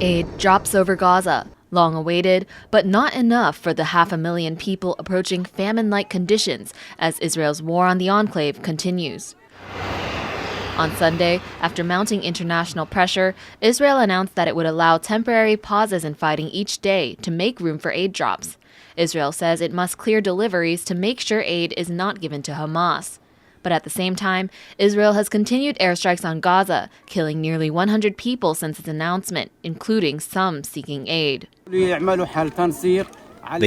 Aid drops over Gaza, long awaited, but not enough for the 500,000 people approaching famine-like conditions as Israel's war on the enclave continues. On Sunday, after mounting international pressure, Israel announced that it would allow temporary pauses in fighting each day to make room for aid drops. Israel says it must clear deliveries to make sure aid is not given to Hamas. But at the same time, Israel has continued airstrikes on Gaza, killing nearly 100 people since its announcement, including some seeking aid. They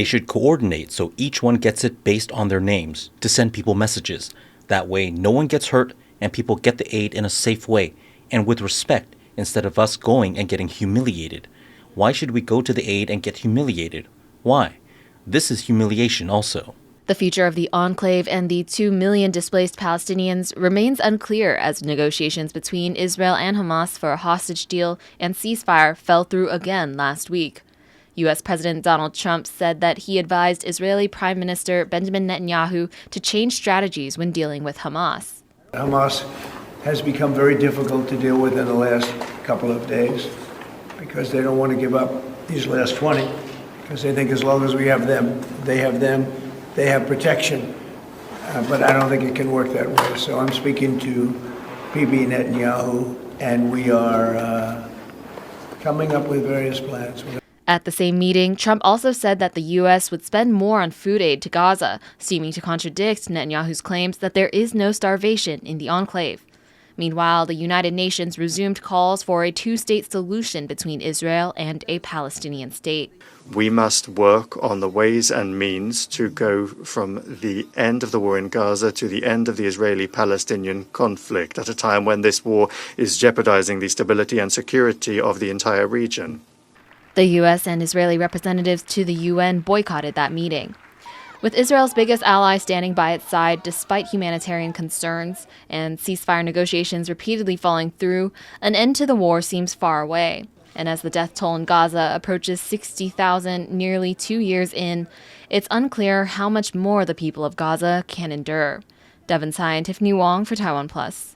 should coordinate so each one gets it based on their names to send people messages. That way, no one gets hurt and people get the aid in a safe way and with respect instead of us going and getting humiliated. Why should we go to the aid and get humiliated? Why? This is humiliation also. The future of the enclave and the 2 million displaced Palestinians remains unclear as negotiations between Israel and Hamas for a hostage deal and ceasefire fell through again last week. U.S. President Donald Trump said that he advised Israeli Prime Minister Benjamin Netanyahu to change strategies when dealing with Hamas. Hamas has become very difficult to deal with in the last couple of days because they don't want to give up these last 20, because they think as long as we have them, they have protection. But I don't think it can work that way. So I'm speaking to Bibi Netanyahu, and we are coming up with various plans. At the same meeting, Trump also said that the U.S. would spend more on food aid to Gaza, seeming to contradict Netanyahu's claims that there is no starvation in the enclave. Meanwhile, the United Nations resumed calls for a two-state solution between Israel and a Palestinian state. We must work on the ways and means to go from the end of the war in Gaza to the end of the Israeli-Palestinian conflict at a time when this war is jeopardizing the stability and security of the entire region. The U.S. and Israeli representatives to the UN boycotted that meeting. With Israel's biggest ally standing by its side despite humanitarian concerns and ceasefire negotiations repeatedly falling through, an end to the war seems far away. And as the death toll in Gaza approaches 60,000 nearly 2 years in, it's unclear how much more the people of Gaza can endure. Devin, Tsai, and Tiffany Wong for TaiwanPlus.